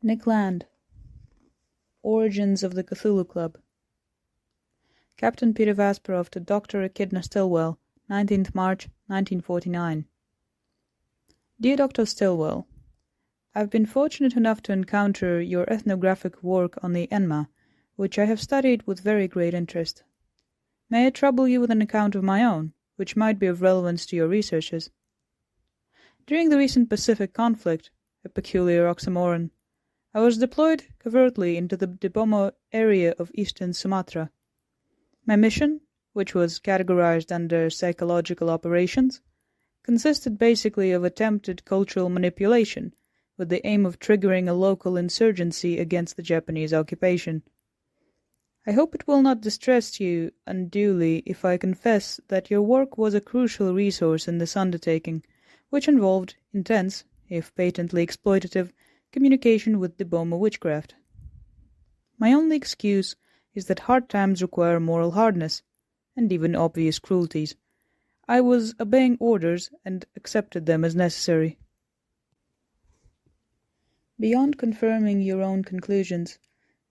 Nick Land. Origins of the Cthulhu Club. Captain Peter Vasperov to Dr. Echidna Stillwell, 19th March, 1949. Dear Dr. Stillwell, I have been fortunate enough to encounter your ethnographic work on the Enma, which I have studied with very great interest. May I trouble you with an account of my own, which might be of relevance to your researches? During the recent Pacific conflict, a peculiar oxymoron, I was deployed covertly into the Debomo area of eastern Sumatra. My mission, which was categorized under psychological operations, consisted basically of attempted cultural manipulation with the aim of triggering a local insurgency against the Japanese occupation. I hope it will not distress you unduly if I confess that your work was a crucial resource in this undertaking, which involved intense, if patently exploitative, communication with Debomo witchcraft. My only excuse is that hard times require moral hardness, and even obvious cruelties. I was obeying orders and accepted them as necessary. Beyond confirming your own conclusions,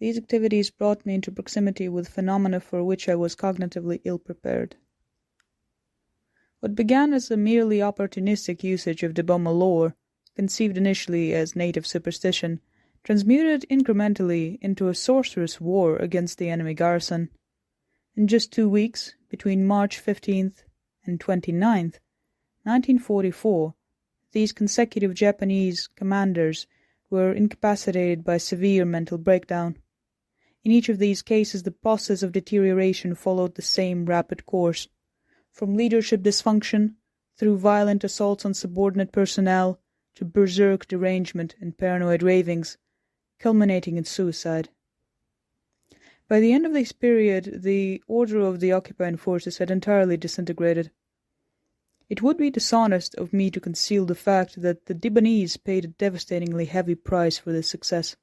these activities brought me into proximity with phenomena for which I was cognitively ill-prepared. What began as a merely opportunistic usage of Debomo lore, conceived initially as native superstition, transmuted incrementally into a sorcerous war against the enemy garrison. In just 2 weeks, between March 15th and 29th, 1944, these consecutive Japanese commanders were incapacitated by severe mental breakdown. In each of these cases, the process of deterioration followed the same rapid course, from leadership dysfunction, through violent assaults on subordinate personnel, to berserk derangement and paranoid ravings, culminating in suicide. By the end of this period, the order of the occupying forces had entirely disintegrated. It would be dishonest of me to conceal the fact that the Debonese paid a devastatingly heavy price for this success.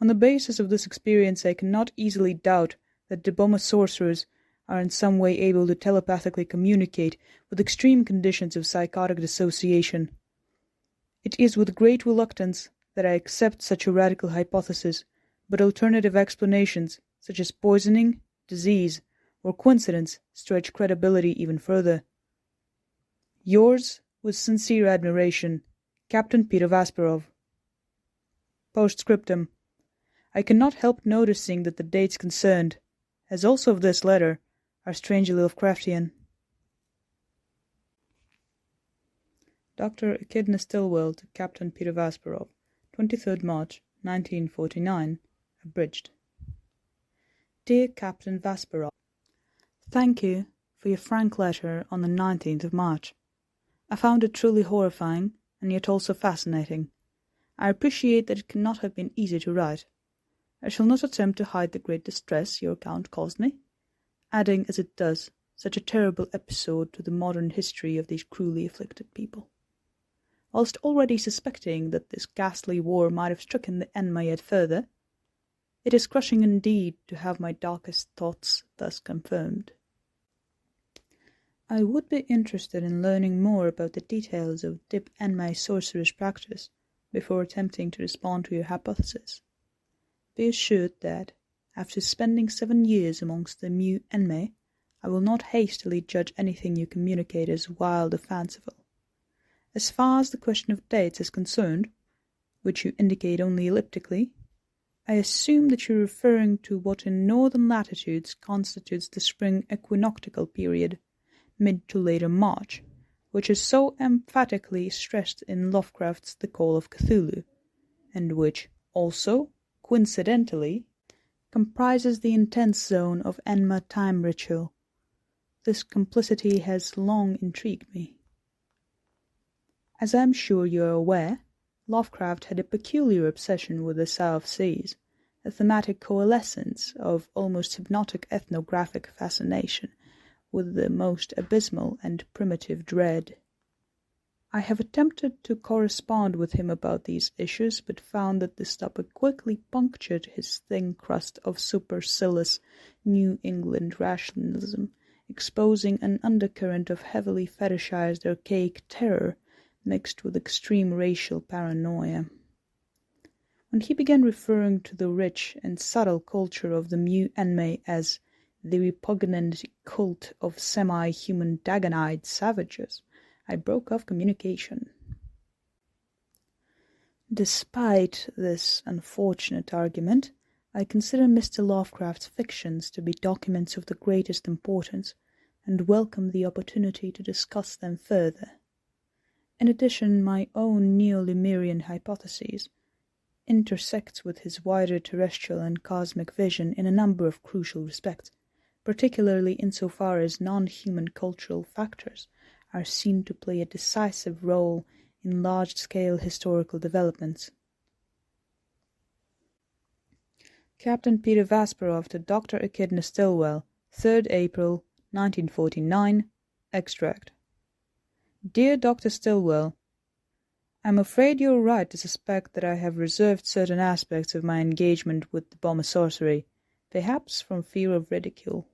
On the basis of this experience, I cannot easily doubt that Debomo sorcerers are in some way able to telepathically communicate with extreme conditions of psychotic dissociation. It is with great reluctance that I accept such a radical hypothesis, but alternative explanations, such as poisoning, disease, or coincidence, stretch credibility even further. Yours, with sincere admiration, Captain Peter Vasperov. Postscriptum. I cannot help noticing that the dates concerned, as also of this letter, are strangely Lovecraftian. Dr. Echidna Stillwell to Captain Peter Vasperov, 23rd March, 1949, abridged. Dear Captain Vasperov, thank you for your frank letter on the 19th of March. I found it truly horrifying, and yet also fascinating. I appreciate that it cannot have been easy to write. I shall not attempt to hide the great distress your account caused me, adding, as it does, such a terrible episode to the modern history of these cruelly afflicted people. Whilst already suspecting that this ghastly war might have stricken the Enma yet further, it is crushing indeed to have my darkest thoughts thus confirmed. I would be interested in learning more about the details of Dib Enma's sorcerer's practice before attempting to respond to your hypothesis. Be assured that, after spending 7 years amongst the Mu Enme, I will not hastily judge anything you communicate as wild or fanciful. As far as the question of dates is concerned, which you indicate only elliptically, I assume that you are referring to what in northern latitudes constitutes the spring equinoctial period, mid to later March, which is so emphatically stressed in Lovecraft's The Call of Cthulhu, and which also, coincidentally, comprises the intense zone of Enma time ritual. This complicity has long intrigued me. As I am sure you are aware, Lovecraft had a peculiar obsession with the South Seas, a thematic coalescence of almost hypnotic ethnographic fascination with the most abysmal and primitive dread. I have attempted to correspond with him about these issues, but found that this topic quickly punctured his thin crust of supercilious New England rationalism, exposing an undercurrent of heavily fetishized archaic terror mixed with extreme racial paranoia. when he began referring to the rich and subtle culture of the Mu-Enmei as the repugnant cult of semi-human Dagonite savages, I broke off communication. Despite this unfortunate argument, I consider Mr. Lovecraft's fictions to be documents of the greatest importance, and welcome the opportunity to discuss them further. In addition, my own neo-Lemurian hypothesis intersects with his wider terrestrial and cosmic vision in a number of crucial respects, particularly insofar as non-human cultural factors are seen to play a decisive role in large-scale historical developments. Captain Peter Vasparov to Dr. Echidna Stillwell, 3rd April, 1949, Extract. Dear Dr. Stillwell, I'm afraid you're right to suspect that I have reserved certain aspects of my engagement with the bomber sorcery, perhaps from fear of ridicule.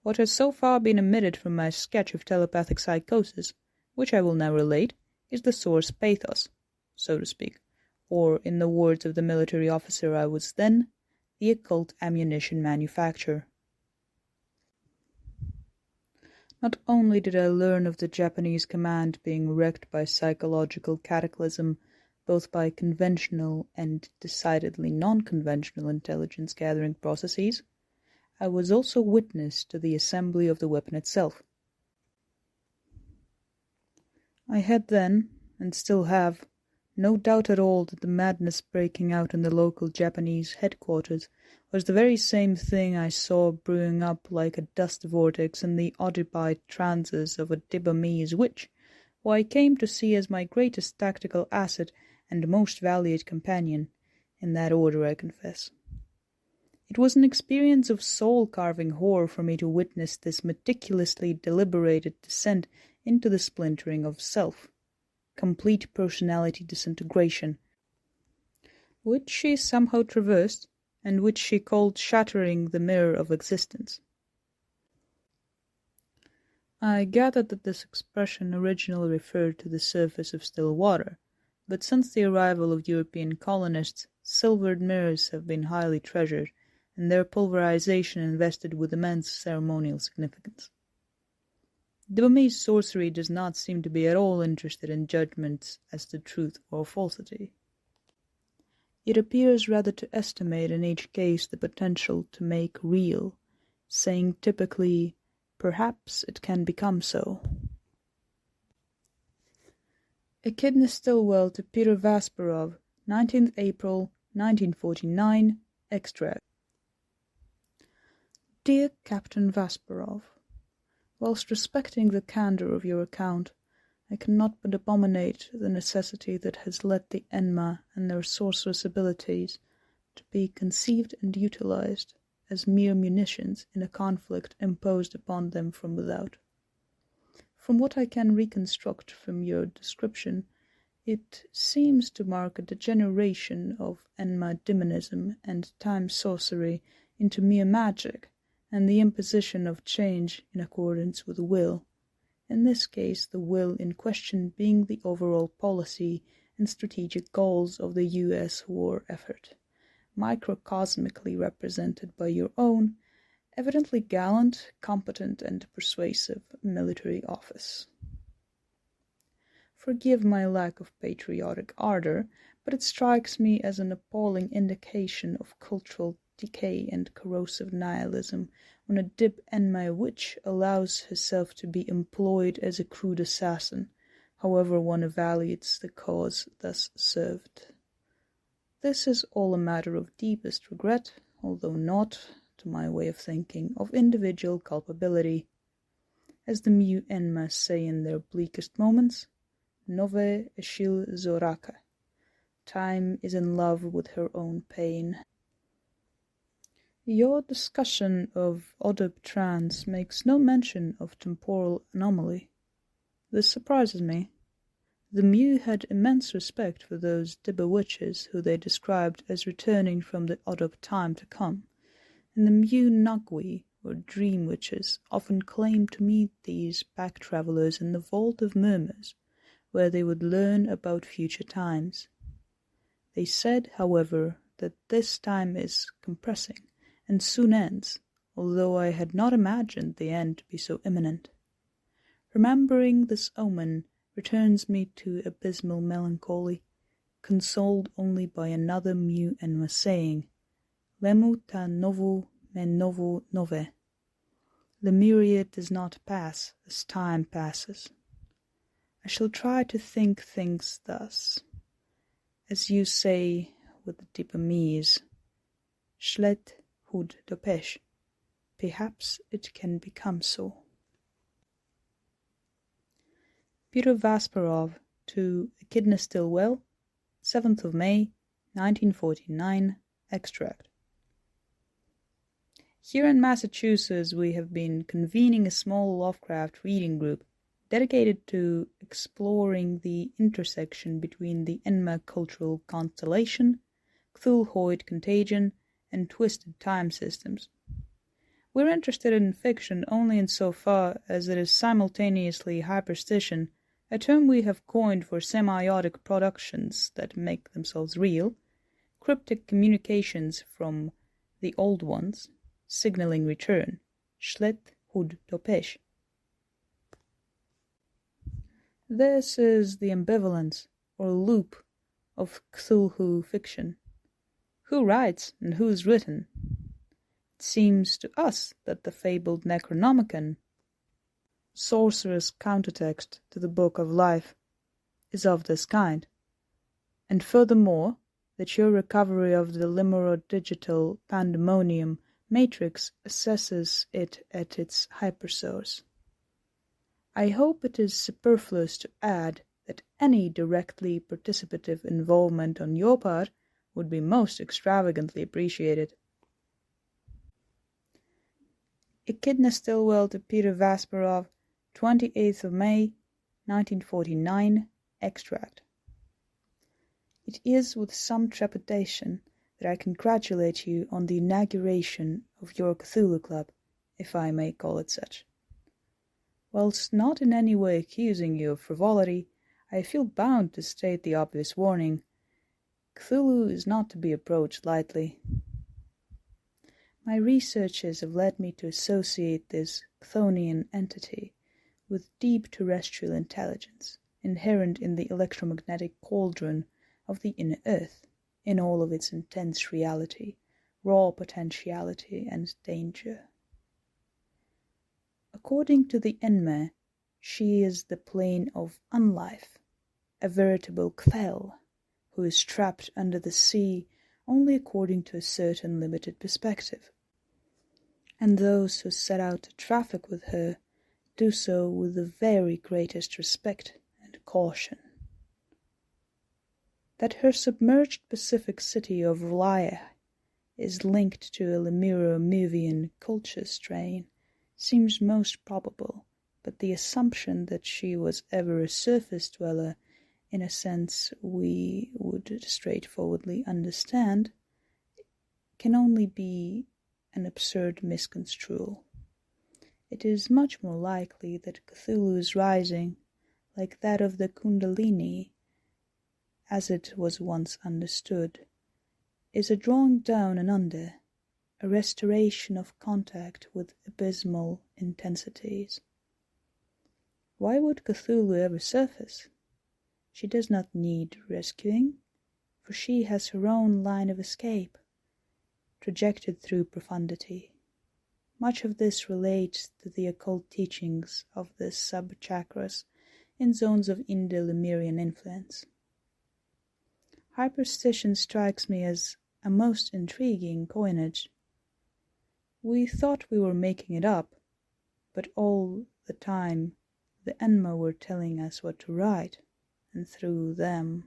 What has so far been omitted from my sketch of telepathic psychosis, which I will now relate, is the source pathos, so to speak, or, in the words of the military officer I was then, the occult ammunition manufacturer. Not only did I learn of the Japanese command being wrecked by psychological cataclysm, both by conventional and decidedly non-conventional intelligence-gathering processes, I was also witness to the assembly of the weapon itself. I had then, and still have, no doubt at all that the madness breaking out in the local Japanese headquarters was the very same thing I saw brewing up like a dust vortex in the occupied trances of a Dibamese witch, who I came to see as my greatest tactical asset and most valued companion, in that order I confess. It was an experience of soul-carving horror for me to witness this meticulously deliberated descent into the splintering of self, complete personality disintegration, which she somehow traversed, and which she called shattering the mirror of existence. I gathered that this expression originally referred to the surface of still water, but since the arrival of European colonists, silvered mirrors have been highly treasured, and their pulverization invested with immense ceremonial significance. The Burmese sorcery does not seem to be at all interested in judgments as to truth or falsity. It appears rather to estimate in each case the potential to make real, saying typically, perhaps it can become so. Echidna Stillwell to Peter Vasparov, 19th April, 1949, Extract. Dear Captain Vasparov, whilst respecting the candour of your account, I cannot but abominate the necessity that has led the Enma and their sorcerous abilities to be conceived and utilized as mere munitions in a conflict imposed upon them from without. From what I can reconstruct from your description, it seems to mark a degeneration of Enma demonism and time sorcery into mere magic, and the imposition of change in accordance with will, in this case the will in question being the overall policy and strategic goals of the U.S. war effort, microcosmically represented by your own, evidently gallant, competent, and persuasive military office. Forgive my lack of patriotic ardor, but it strikes me as an appalling indication of cultural decay and corrosive nihilism when a Dib Enmai witch allows herself to be employed as a crude assassin, however one evaluates the cause thus served. This is all a matter of deepest regret, although not, to my way of thinking, of individual culpability. As the Mu Enma say in their bleakest moments, Nove Eshil Zoraka. Time is in love with her own pain. Your discussion of Audiobook trance makes no mention of temporal anomaly. This surprises me. The Mu had immense respect for those Dibba witches who they described as returning from the Audiobook time to come, and the Mu Nagui, or dream witches, often claimed to meet these back-travellers in the Vault of Murmurs, where they would learn about future times. They said, however, that this time is compressing, and soon ends, although I had not imagined the end to be so imminent. Remembering this omen returns me to abysmal melancholy, consoled only by another Mu Enma saying, Lemu ta novu me novu nove. Lemuria does not pass as time passes. I shall try to think things thus. As you say with the deeper Mies, Schlet hud dopesh. Perhaps it can become so. Peter Vasparov to Echidna Stillwell, 7th of May, 1949, extract. Here in Massachusetts we have been convening a small Lovecraft reading group dedicated to exploring the intersection between the Enma cultural constellation, Cthulhuoid contagion, and twisted time systems. We're interested in fiction only insofar as it is simultaneously hyperstition, a term we have coined for semiotic productions that make themselves real, cryptic communications from the old ones, signaling return, Schlet hud dopesh. This is the ambivalence, or loop, of Cthulhu fiction. Who writes and who is written? It seems to us that the fabled Necronomicon, sorcerer's countertext to the Book of Life, is of this kind, and furthermore that your recovery of the limero-digital pandemonium matrix assesses it at its hypersource. I hope it is superfluous to add that any directly participative involvement on your part would be most extravagantly appreciated. Echidna Stillwell to Peter Vasparov, 28th of May, 1949, extract. It is with some trepidation that I congratulate you on the inauguration of your Cthulhu Club, if I may call it such. Whilst not in any way accusing you of frivolity, I feel bound to state the obvious warning. Cthulhu is not to be approached lightly. My researches have led me to associate this Chthonian entity with deep terrestrial intelligence, inherent in the electromagnetic cauldron of the inner earth, in all of its intense reality, raw potentiality, and danger. According to the Enma, she is the plane of unlife, a veritable Kthel, who is trapped under the sea only according to a certain limited perspective. And those who set out to traffic with her do so with the very greatest respect and caution. That her submerged Pacific city of R'lyeh is linked to a Lemuro-Muvian culture strain seems most probable, but the assumption that she was ever a surface dweller, in a sense we would straightforwardly understand, can only be an absurd misconstrual. It is much more likely that Cthulhu's rising, like that of the Kundalini, as it was once understood, is a drawing down and under, a restoration of contact with abysmal intensities. Why would Cthulhu ever surface? She does not need rescuing, for she has her own line of escape, trajected through profundity. Much of this relates to the occult teachings of the sub-chakras in zones of Indo-Lemurian influence. Hyperstition strikes me as a most intriguing coinage. We thought we were making it up, but all the time the Enma were telling us what to write, and through them